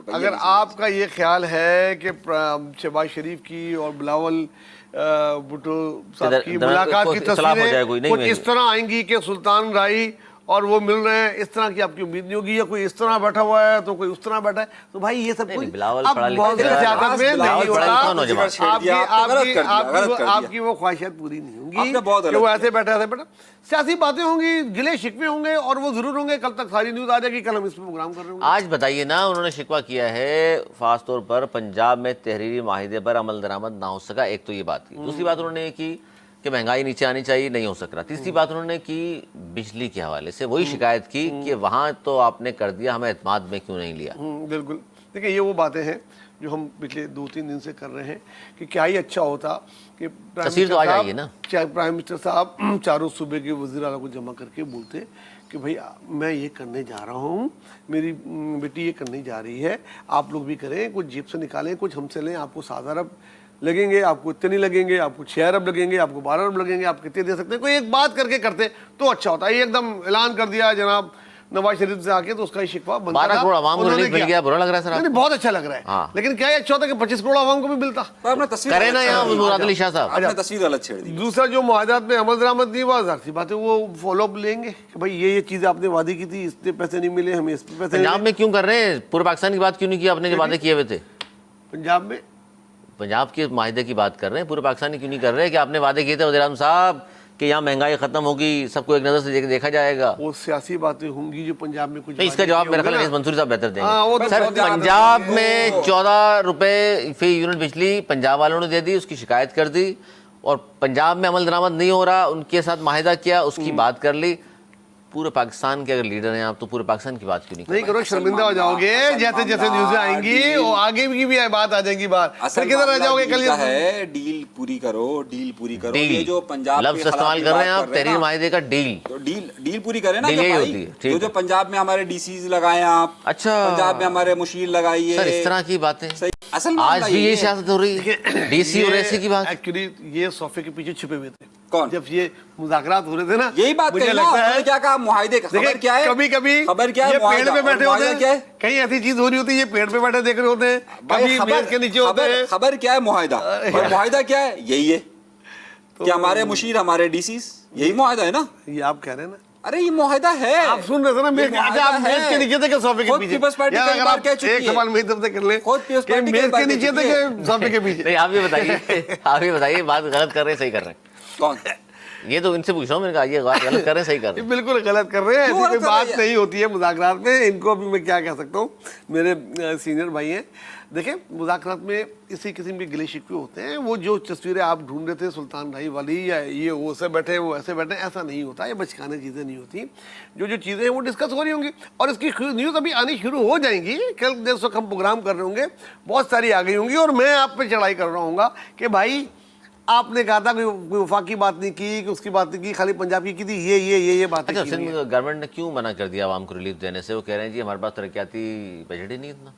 اگر آپ کا یہ خیال ہے کہ شہباز شریف کی اور بلاول بھٹو صاحب کی ملاقات کی تصویریں کچھ اس طرح آئیں گی کہ سلطان رائی اور وہ مل رہے ہیں, اس طرح کی آپ کی امید نہیں ہوگی, یا کوئی اس طرح بیٹھا ہوا ہے تو کوئی اس طرح بیٹھا ہے, تو بھائی یہ سب کوئی اب بہت سی سیاست میں نہیں ہوتا. آپ کی وہ خواہشات پوری نہیں ہوں گی کہ وہ ایسے بیٹھا ایسے بیٹھا. سیاسی باتیں ہوں گی, گلے شکوے ہوں گے, اور وہ ضرور ہوں گے. کل تک ساری نیوز آ جائے گی, کل ہم اس پہ پروگرام کر رہے ہوں گے. آج بتائیے نا, انہوں نے شکوہ کیا ہے خاص طور پر پنجاب میں تحریری معاہدے پر عمل درآمد نہ ہو سکا. ایک تو یہ بات کی. دوسری بات انہوں نے یہ کی کہ مہنگائی نیچے آنی چاہیے, نہیں ہو سک رہا. تیسری بات انہوں نے کی بجلی کے حوالے سے, وہی شکایت کی کہ وہاں تو آپ نے کر دیا, ہمیں اعتماد میں کیوں نہیں لیا. بالکل. دیکھیں یہ وہ باتیں ہیں جو ہم پچھلے 2-3 دن سے کر رہے ہیں کہ کیا ہی اچھا ہوتا کہ تصویر تو آ جائیے نا, پرائم منسٹر صاحب چاروں صوبے کے وزیر اعلیٰ کو جمع کر کے بولتے کہ بھائی میں یہ کرنے جا رہا ہوں, میری بیٹی یہ کرنے جا رہی ہے, آپ لوگ بھی کریں, کچھ جیب سے نکالیں, کچھ ہم سے لیں. آپ کو 7 ارب لگیں گے, آپ کو اتنے نہیں لگیں گے, آپ کو 6 ارب لگیں گے, آپ کو 12 ارب لگیں گے, آپ کتنے دے سکتے ہیں. کوئی ایک بات کر کے کرتے تو اچھا ہوتا ہے. یہ ایک دم اعلان کر دیا جناب نواز شریف سے آ کے, تو اس کا ہی شکوہ بنتا تھا. 12 کروڑ عوام کو ریلیف مل گیا, برا لگ رہا ہے سر. نہیں بہت اچھا لگ رہا ہے, لیکن کیا اچھا ہوتا کہ 25 کروڑ عوام کو بھی ملتا. کرے نا یہاں مراد علی شاہ صاحب, آپ نے تصویر غلط چھیڑ دی. دوسرا جو معاہدات میں عمل درآمد نہیں ہوا, ظاہر سی بات ہے وہ فالو اپ لیں گے کہ بھائی یہ چیزیں آپ نے وعدے کی تھی, اس پہ پیسے نہیں ملے, ہمیں اس پہ پیسے. پنجاب میں کیوں کر رہے ہیں, پورے پاکستان کی بات کیوں نہیں کی آپ نے جو وعدے کیے ہوئے تھے؟ پنجاب میں پنجاب کے معاہدے کی بات کر رہے ہیں, پورے پاکستان کی کیوں نہیں کر رہے کہ آپ نے وعدے کیے تھے وزیر اعظم صاحب کہ یہاں مہنگائی ختم ہوگی, سب کو ایک نظر سے دیکھا جائے گا. وہ سیاسی باتیں ہوں گی جو پنجاب میں کچھ, نہیں, اس کا جواب میرا خیال ہے منصوری صاحب بہتر دیں ہاں، وہ گے. تو سر, بہت پنجاب میں 14 روپے فی یونٹ بجلی پنجاب والوں نے دے دی, اس کی شکایت کر دی, اور پنجاب میں عمل درآمد نہیں ہو رہا, ان کے ساتھ معاہدہ کیا, اس کی بات کر لی. پورے پاکستان کے اگر لیڈر ہیں آپ, تو پورے پاکستان کی بات کیوں نہیں کرو؟ شرمندہ ہو جاؤ گے جیسے جیسے نیوزیں آئیں گی, اور آگے کی بھی بات آ جائیں گی بات, پھر کدھر رہ جاؤ گے؟ کل ہے ڈیل پوری کرو, ڈیل پوری کرو. یہ جو پنجاب لفظ استعمال کر رہے ہیں آپ, تحریر معاہدے کا ڈیل, تو ڈیل پوری کریں نا. ڈیل یہی ہوتی ہے. جو پنجاب میں ہمارے ڈی سیز لگائے آپ, اچھا پنجاب میں ہمارے مشیر لگائیے, سر اس طرح کی باتیں اصل آج بھی یہ سیاست ہو رہی ہے, ڈی سی اور اے سی کی بات. ایکچولی یہ صوفے کے پیچھے چھپے ہوئے تھے. کون؟ جب یہ مذاکرات ہو رہے تھے نا, یہی بات مجھے کہی نا, لگتا انہوں نے کیا کہا معاہدے کا. خبر کیا ہے, کبھی کبھی خبر کیا ہے, یہ پیڑ پہ بیٹھے ہوتے معاہدہ کیا ہیں, ہے, کہیں ایسی چیز ہو رہی ہوتی ہے, یہ پیڑ پہ بیٹھے دیکھ رہے ہوتے ہیں, کبھی میز کے نیچے ہوتے ہیں. خبر کیا ہے معاہدہ, اور معاہدہ کیا ہے, یہی ہے کہ ہمارے مشیر ہمارے ڈی سیز, یہی معاہدہ ہے نا. یہ آپ کہہ رہے ہیں نا, ارے یہ معاہدہ ہے, آپ سن رہے تھے نا, میز کے نیچے تھے کہ صوفے کے پیچھے. ایک سوال میری طرف سے کر لیں, کہ میز کے نیچے تھے کہ صوفے کے پیچھے. نہیں, آپ یہ بتائیے بات غلط کر رہے ہیں صحیح کر رہے ہیں؟ کون؟ یہ تو ان سے پوچھ رہا ہوں, میں نے کہا یہ بات غلط کر رہے ہیں صحیح کر رہے ہیں؟ بالکل غلط کر رہے ہیں, ایسی کوئی بات نہیں ہوتی ہے مذاکرات میں. ان کو بھی میں کیا کہہ سکتا ہوں, میرے سینئر بھائی ہیں. دیکھیں مذاکرات میں اسی قسم کے گلے شکوے ہوتے ہیں. وہ جو تصویریں آپ ڈھونڈ رہے تھے سلطان بھائی والی, یا یہ وہ ایسے بیٹھے وہ ایسے بیٹھے, ایسا نہیں ہوتا. یہ بچکانے چیزیں نہیں ہوتی. جو چیزیں ہیں وہ ڈسکس ہو رہی ہوں گی, اور اس کی نیوز ابھی آنی شروع ہو جائیں گی. کل جس وقت ہم پروگرام کر رہے ہوں گے بہت ساری آ گئی ہوں گی, اور میں آپ پہ چڑھائی کر رہا ہوں گا کہ بھائی آپ نے کہا تھا کہ کوئی وفاق کی بات نہیں کی, کہ اس کی بات نہیں کی, خالی پنجاب کی تھی, یہ باتیں. اچھا, سندھ گورنمنٹ نے کیوں منع کر دیا عوام کو ریلیف دینے سے؟ وہ کہہ رہے ہیں جی ہمارے پاس ترقیاتی بجٹ ہی نہیں اتنا.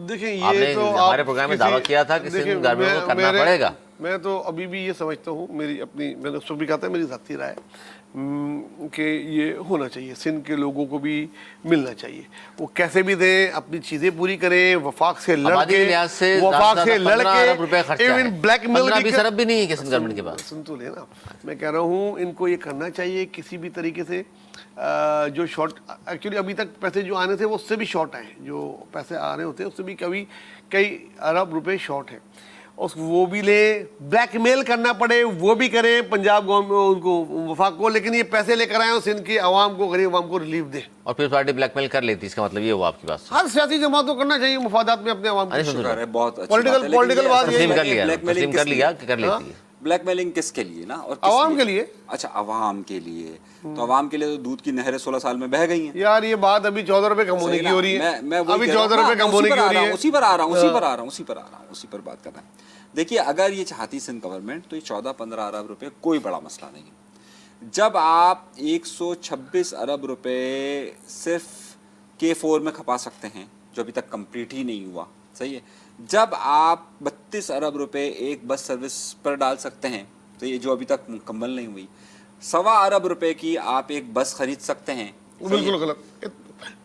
دیکھیں آپ یہ نے تو ہمارے پروگرام میں دعویٰ کیا تھا کہ سندھ گورنمنٹ کو کرنا پڑے گا. میں تو ابھی بھی یہ سمجھتا ہوں, میری اپنی, میں نے اس وقت بھی کہا تھا میری ذاتی رائے, کہ یہ ہونا چاہیے, سندھ کے لوگوں کو بھی ملنا چاہیے. وہ کیسے بھی دیں, اپنی چیزیں پوری کریں, وفاق سے لڑ کے, وفاق سے لڑ کے, ایون بلیک میل کی ارب بھی نہیں ہے سندھ گورنمنٹ کے پاس. سن تو لینا, میں کہہ رہا ہوں ان کو یہ کرنا چاہیے کسی بھی طریقے سے. جو شارٹ, ایکچولی ابھی تک پیسے جو آنے تھے وہ اس سے بھی شارٹ آئے ہیں. جو پیسے آ رہے ہوتے ہیں اس سے بھی کبھی کئی ارب روپے شارٹ ہیں. وہ بھی لیں, بلیک میل کرنا پڑے وہ بھی کریں پنجاب گورنمنٹ ان کو, وفاق کو, لیکن یہ پیسے لے کر آئے اور سندھ کی عوام کو, غریب عوام کو ریلیف دیں. اور پھر پارٹی بلیک میل کر لیتی, اس کا مطلب یہ ہوا آپ کی بات. ہر سیاسی جماعت کو کرنا چاہیے مفادات میں اپنے عوام کو. بہت پولیٹیکل بات تسلیم کر لیا کہ کر لیتی ہے. بلیک میلنگ کس کے لیے نا, اور عوام کے لیے. اچھا عوام کے لیے, تو عوام کے لیے تو دودھ کی نہریں 16 سال میں بہہ گئی ہیں یار. یہ بات ابھی 14 روپے کم ہونے کی ہو رہی ہے, ابھی 14 روپے کم ہونے کی ہو رہی ہے. اسی پر آ رہا ہوں, اسی پر بات کر رہا ہوں. دیکھیے اگر یہ چاہتی سندھ گورنمنٹ تو یہ 14-15 ارب روپے کوئی بڑا مسئلہ نہیں ہے. جب آپ 126 ارب روپے صرف K4 میں کھپا سکتے ہیں, جو ابھی تک کمپلیٹ ہی نہیں ہوا, صحیح ہے. جب آپ 32 ارب روپے ایک بس سروس پر ڈال سکتے ہیں, تو یہ جو ابھی تک مکمل نہیں ہوئی, 1.25 ارب روپے کی آپ ایک بس خرید سکتے ہیں. بالکل غلط,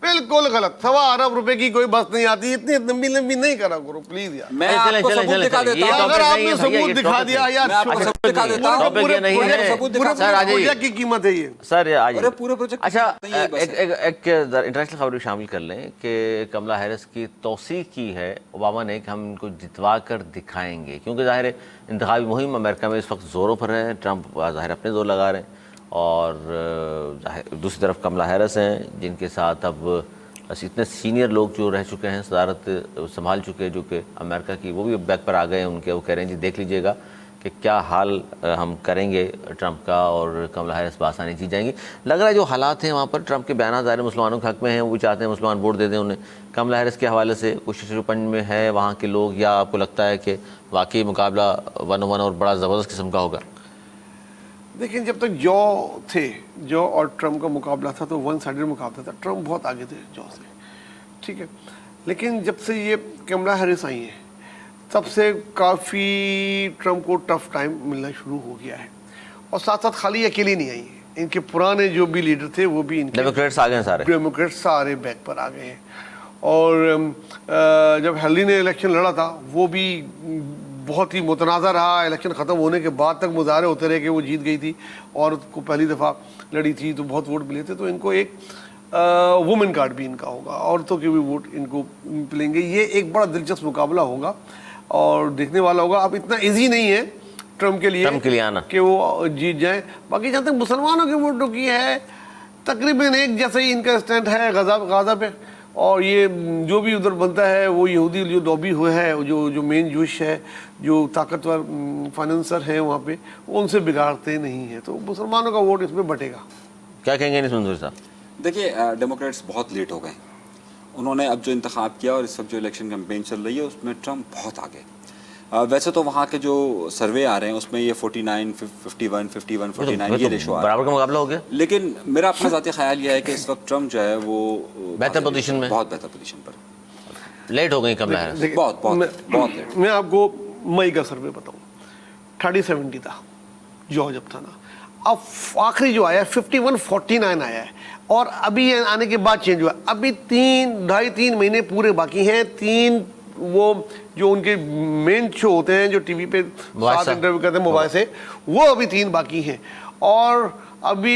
بالکل غلط. 1.25 ارب روپے کی کوئی بس نہیں آتی. اتنی لمبی نہیں کرا کرو پلیز یار. میں آپ کو ثبوت دکھا دیتا ہوں. اگر آپ نے ثبوت دکھا دیا یار, میں آپ کو ثبوت دکھا دیتا ہوں. پروجیکٹ کی قیمت ہے یہ سر. آج پورے پروجیکٹ. اچھا, ایک انٹرنیشنل خبر بھی شامل کر لیں کہ کملا ہیرس کی توثیق کی ہے اوباما نے کہ ہم ان کو جتوا کر دکھائیں گے, کیونکہ ظاہر ہے انتخابی مہم امریکہ میں اس وقت زوروں پر ہے. ٹرمپ ظاہر اپنے زور لگا رہے ہیں, اور دوسری طرف کملا ہیرس ہیں جن کے ساتھ اب اتنے سینئر لوگ جو رہ چکے ہیں, صدارت سنبھال چکے جو کہ امریکہ کی, وہ بھی بیک پر آ گئے ہیں ان کے. وہ کہہ رہے ہیں جی دیکھ لیجئے گا کہ کیا حال ہم کریں گے ٹرمپ کا, اور کملا ہیرس بآسانی جیت جائیں گی. لگ رہا ہے جو حالات ہیں وہاں پر, ٹرمپ کے بیانات ظاہر مسلمانوں کے حق میں ہیں, وہ چاہتے ہیں مسلمان ووٹ دے دیں انہیں. کملا ہیرس کے حوالے سے کچھ پنج میں ہے وہاں کے لوگ, یا آپ کو لگتا ہے کہ واقعی مقابلہ 1-on-1 اور بڑا زبردست قسم کا ہوگا؟ دیکھیں جب تک جو تھے, جو اور ٹرمپ کا مقابلہ تھا تو ون سائیڈڈ مقابلہ تھا. ٹرمپ بہت آگے تھے جو سے, ٹھیک ہے. لیکن جب سے یہ کملا ہیرس آئی ہیں تب سے کافی ٹرمپ کو ٹف ٹائم ملنا شروع ہو گیا ہے. اور ساتھ ساتھ خالی اکیلی نہیں آئی ہیں, ان کے پرانے جو بھی لیڈر تھے وہ بھی, ان کے ڈیموکریٹس آ گئے ہیں سارے, ڈیموکریٹس سارے بیک پر آ گئے ہیں. اور جب ہیلری نے الیکشن لڑا تھا وہ بھی بہت ہی متنازع رہا. الیکشن ختم ہونے کے بعد تک مظاہرے ہوتے رہے کہ وہ جیت گئی تھی, عورت کو پہلی دفعہ لڑی تھی تو بہت ووٹ ملے تھے. تو ان کو ایک وومن کارڈ بھی ان کا ہوگا, عورتوں کے بھی ووٹ ان کو ملیں گے. یہ ایک بڑا دلچسپ مقابلہ ہوگا اور دیکھنے والا ہوگا. اب اتنا ایزی نہیں ہے ٹرمپ کے لیے آنا کہ وہ جیت جائیں. باقی جہاں تک مسلمانوں کے ووٹوں کی ہے تقریباً ایک جیسا ہی ان کا اسٹینڈ ہے غزہ پہ, اور یہ جو بھی ادھر بنتا ہے وہ یہودی جو لوبی ہوئے ہے, جو مین جوش ہے, جو طاقتور فائننسر ہیں وہاں پہ, وہ ان سے بگاڑتے نہیں ہیں. تو مسلمانوں کا ووٹ اس میں بٹے گا. کیا کہیں گے منظور صاحب؟ دیکھیے ڈیموکریٹس بہت لیٹ ہو گئے. انہوں نے اب جو انتخاب کیا اور اس وقت جو الیکشن کمپین چل رہی ہے اس میں ٹرمپ بہت آگے. ویسے تو وہاں کے جو سروے آ رہے ہیں اس میں یہ 49 51 51 49 یہ ریشو آ رہا ہے, برابر کا مقابلہ ہو گیا. لیکن میرا اپنا ذاتی خیال یہ ہے کہ اس وقت ٹرمپ جو ہے وہ بہتر پوزیشن میں, بہت بہتر پوزیشن پر. لیٹ ہو گئی کملا ہیرس, بہت لیٹ. میں آپ کو مئی کا سروے بتاؤں, 30-70 تھا جو جب تھا نا, اب آخری جو آیا 51-49 آیا ہے, اور ابھی آنے کے بعد چینج ہوا. ابھی 2.5-3 مہینے پورے باقی ہیں. 3 وہ جو ان کے مین شو ہوتے ہیں جو ٹی وی پہ ساتھ انٹرویو کرتے ہیں موبائل سے, وہ ابھی 3 باقی ہیں. اور ابھی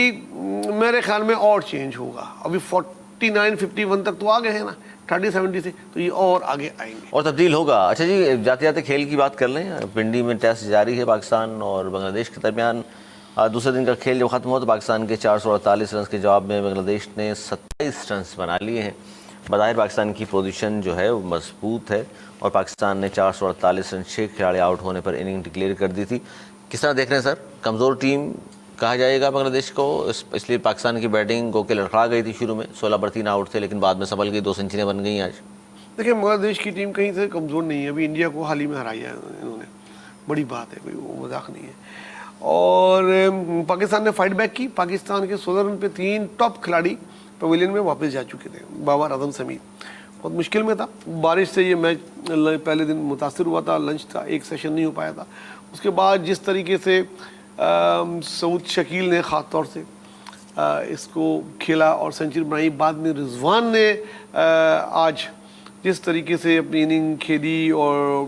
میرے خیال میں اور چینج ہوگا. ابھی 49-51 تک تو آ گئے ہیں نا 30-70 سے, تو یہ اور آگے آئیں گے اور تبدیل ہوگا. اچھا جی, جاتے جاتے کھیل کی بات کر لیں. پنڈی میں ٹیسٹ جاری ہے پاکستان اور بنگلہ دیش کے درمیان. دوسرے دن کا کھیل جب ختم ہوا تو پاکستان کے 448 رنز کے جواب میں بنگلہ دیش نے 27 رنز بنا لیے ہیں. بظاہر پاکستان کی پوزیشن جو ہے وہ مضبوط ہے, اور پاکستان نے 448 رن 6 کھلاڑی آؤٹ ہونے پر اننگ ڈکلیئر کر دی تھی. کس طرح دیکھ رہے ہیں سر, کمزور ٹیم کہا جائے گا بنگلہ دیش کو, اس لیے پاکستان کی بیٹنگ کو کہ لڑکھڑا گئی تھی شروع میں, 16 پر 3 آؤٹ تھے, لیکن بعد میں سنبھل گئی, 2 سنچریاں بن گئی آج. دیکھیں بنگلہ دیش کی ٹیم کہیں سے کمزور نہیں ہے. ابھی انڈیا کو حال ہی میں ہرایا انہوں نے, بڑی بات ہے, کوئی وہ مذاق نہیں ہے. اور پاکستان نے فائٹ بیک کی. پاکستان کے 16 رن پہ 3 ٹاپ کھلاڑی پویلین میں واپس جا چکے تھے, بابر اعظم سمیت. بہت مشکل میں تھا, بارش سے یہ میچ پہلے دن متاثر ہوا تھا, لنچ تھا, ایک سیشن نہیں ہو پایا تھا. اس کے بعد جس طریقے سے سعود شکیل نے خاص طور سے اس کو کھیلا اور سینچری بنائی, بعد میں رضوان نے آج جس طریقے سے اپنی اننگ کھیلی اور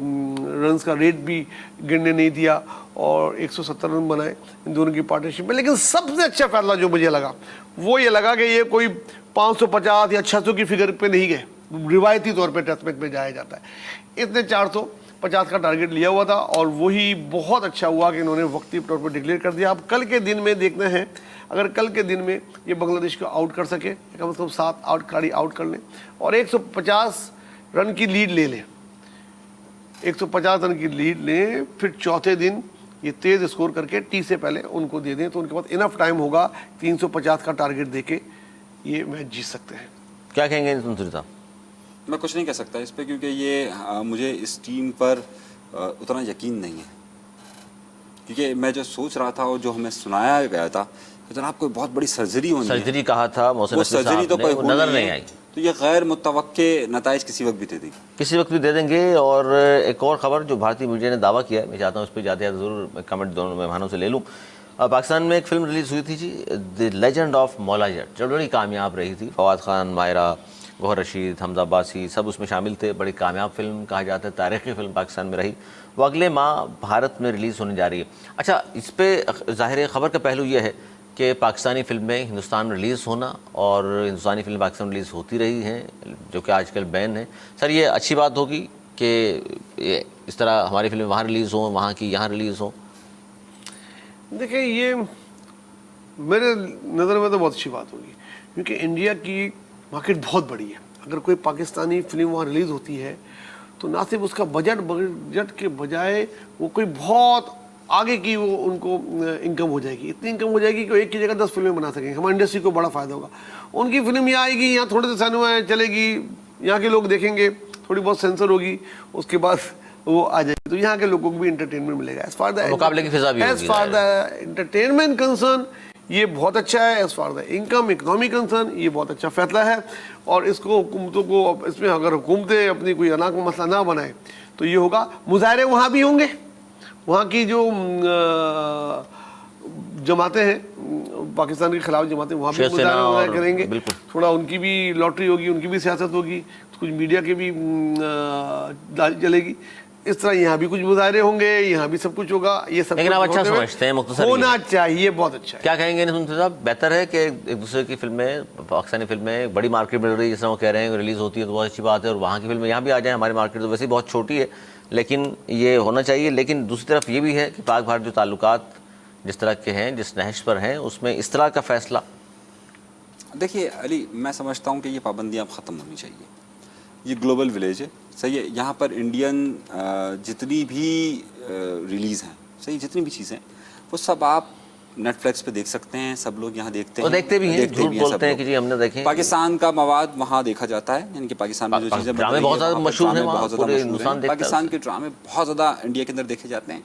رنز کا ریٹ بھی گرنے نہیں دیا اور 170 رن بنائے ان دونوں کی پارٹنرشپ میں. لیکن سب سے اچھا فیصلہ جو مجھے لگا وہ یہ لگا کہ یہ کوئی 550 یا 600 کی فگر پہ نہیں گئے. روایتی طور پہ ٹیسٹ میچ میں جایا جاتا ہے. اس نے 450 کا ٹارگٹ لیا ہوا تھا, اور وہی بہت اچھا ہوا کہ انہوں نے وقتی طور پر ڈکلیئر کر دیا. اب کل کے دن میں دیکھنا ہے, اگر کل کے دن میں یہ بنگلہ دیش کو آؤٹ کر سکے, کم از کم 7 کھلاڑی آؤٹ کر لیں اور 150 رن کی لیڈ لے لیں, 150 رن کی لیڈ لیں, پھر چوتھے دن یہ تیز اسکور کر کے ٹی سے پہلے ان کو دے دیں, تو ان کے پاس انف ٹائم ہوگا 350 کا ٹارگٹ دے کے یہ میچ جیت سکتے ہیں. کیا کہیں گے منصور صاحب؟ میں کچھ نہیں کہہ سکتا اس پہ, کیونکہ یہ مجھے اس ٹیم پر اتنا یقین نہیں ہے. کیونکہ میں جو سوچ رہا تھا اور جو ہمیں سنایا گیا تھا کہ جناب کوئی بہت بڑی سرجری ہونی ہے, سرجری کہا تھا محسن وہ نقوی سرجری تو صاحب نے, کوئی وہ نظر نہیں آئی. تو یہ غیر متوقع نتائج کسی وقت بھی دے دیں گے, کسی وقت بھی دے دیں گے. اور ایک اور خبر جو بھارتی میڈیا نے دعویٰ کیا ہے, میں چاہتا ہوں اس پہ جاتے ہیں ضرور کمنٹ دونوں مہمانوں سے لے لوں. پاکستان میں ایک فلم ریلیز ہوئی تھی جی, دی لیجنڈ آف مولا جٹ, جو بڑی کامیاب رہی تھی. فواد خان, ماہرہ, گوہر رشید, حمزہ عباسی سب اس میں شامل تھے. بڑی کامیاب فلم کہا جاتا ہے, تاریخی فلم پاکستان میں رہی. وہ اگلے ماہ بھارت میں ریلیز ہونے جا رہی ہے. اچھا, اس پہ ظاہر خبر کا پہلو یہ ہے کہ پاکستانی فلمیں ہندوستان میں ریلیز ہونا اور ہندوستانی فلم پاکستان میں ریلیز ہوتی رہی ہیں, جو کہ آج کل بین ہے. سر یہ اچھی بات ہوگی کہ اس طرح ہماری فلمیں وہاں ریلیز ہوں, وہاں کی یہاں ریلیز ہوں؟ دیکھیں یہ میرے نظر میں تو بہت اچھی بات ہوگی, کیونکہ انڈیا کی مارکیٹ بہت بڑی ہے. اگر کوئی پاکستانی فلم وہاں ریلیز ہوتی ہے تو نہ صرف اس کا بجٹ کے بجائے وہ کوئی بہت آگے کی وہ ان کو انکم ہو جائے گی. اتنی انکم ہو جائے گی کہ ایک کی جگہ 10 فلمیں بنا سکیں. ہماری انڈسٹری کو بڑا فائدہ ہوگا. ان کی فلم یہاں آئے گی, یہاں تھوڑے سے سینما چلے گی, یہاں کے لوگ دیکھیں گے, تھوڑی بہت سینسر ہوگی, اس کے بعد وہ آ جائے گی, تو یہاں کے لوگوں کو بھی انٹرٹینمنٹ ملے گا. ایز فار دا مقابلے کی فضا بھی ہوگی. As for the entertainment concern یہ بہت اچھا ہے. As for the income economy concern یہ بہت اچھا فیصلہ ہے. اور اس کو حکومتوں کو, اس میں اگر حکومتیں اپنی کوئی انا کو مسئلہ نہ بنائیں تو یہ ہوگا. مظاہرے وہاں بھی ہوں گے, وہاں کی جو جماعتیں ہیں پاکستان کے خلاف جماعتیں, وہاں بھی مظاہرے کریں گے. تھوڑا ان کی بھی لاٹری ہوگی, ان کی بھی سیاست ہوگی, کچھ میڈیا کی بھی چلے گی. اس طرح یہاں بھی کچھ مظاہرے ہوں گے, یہاں بھی سب کچھ ہوگا. یہ سب لیکن آپ اچھا سمجھتے ہیں, مختصر ہونا چاہیے, بہت اچھا ہے. کیا کہیں گے منصور صاحب, بہتر ہے کہ ایک دوسرے کی فلمیں, پاکستانی فلمیں بڑی مارکیٹ مل رہی ہے جس طرح وہ کہہ رہے ہیں ریلیز ہوتی ہے تو بہت اچھی بات ہے, اور وہاں کی فلمیں یہاں بھی آ جائیں. ہماری مارکیٹ تو ویسے ہی بہت چھوٹی ہے, لیکن یہ ہونا چاہیے. لیکن دوسری طرف یہ بھی ہے کہ پاک بھارت جو تعلقات جس طرح کے ہیں, جس نہج پر ہیں, اس میں اس طرح کا فیصلہ. دیکھیے علی, میں سمجھتا ہوں کہ یہ پابندیاں اب ختم ہونی چاہیے. یہ گلوبل ولیج ہے, صحیح ہے. یہاں پر انڈین جتنی بھی ریلیز ہیں, صحیح, جتنی بھی چیزیں وہ سب آپ نیٹ فلکس پہ دیکھ سکتے ہیں. سب لوگ یہاں دیکھتے ہیں, وہ دیکھتے بھی ہیں, جھوٹ بولتے ہیں کہ جی ہم نے دیکھیں. پاکستان کا مواد وہاں دیکھا جاتا ہے, یعنی کہ پاکستان میں جو چیزیں ڈرامے بہت زیادہ مشہور ہیں وہاں, پورے ہندوستان دیکھتا ہے. پاکستان کے ڈرامے بہت زیادہ انڈیا کے اندر دیکھے جاتے ہیں.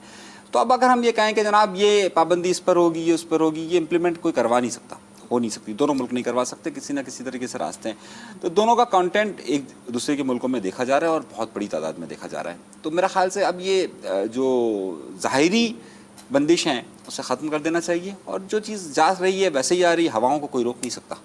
تو اب اگر ہم یہ کہیں کہ جناب یہ پابندی اس پر ہوگی, یہ اس پر ہوگی, یہ امپلیمنٹ کوئی کروا نہیں سکتا, ہو نہیں سکتی. دونوں ملک نہیں کروا سکتے, کسی نہ کسی طریقے سے راستے ہیں. تو دونوں کا کانٹینٹ ایک دوسرے کے ملکوں میں دیکھا جا رہا ہے اور بہت بڑی تعداد میں دیکھا جا رہا ہے. تو میرا خیال سے اب یہ جو ظاہری بندش ہیں اسے ختم کر دینا چاہیے. اور جو چیز جا رہی ہے ویسے ہی آ رہی ہے, ہواؤں کو کوئی روک نہیں سکتا.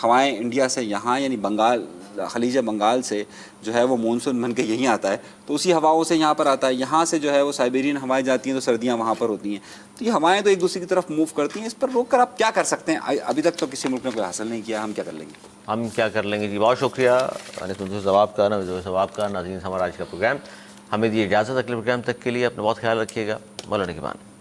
ہوائیں انڈیا سے یہاں, یعنی بنگال, خلیج بنگال سے جو ہے وہ مونسون بن کے یہیں آتا ہے, تو اسی ہواؤں سے یہاں پر آتا ہے. یہاں سے جو ہے وہ سائبیرین ہوائیں جاتی ہیں تو سردیاں وہاں پر ہوتی ہیں. تو یہ ہوائیں تو ایک دوسرے کی طرف موو کرتی ہیں. اس پر روک کر آپ کیا کر سکتے ہیں؟ ابھی تک تو کسی ملک نے کوئی حاصل نہیں کیا, ہم کیا کر لیں گے؟ ہم کیا کر لیں گے جی. بہت شکریہ ثواب کا. ناظرین ہمارا آج کا پروگرام ہمیں دی اجازت. اگلے پروگرام تک کے لیے اپنا بہت خیال رکھیے گا. مولانا نگہبان.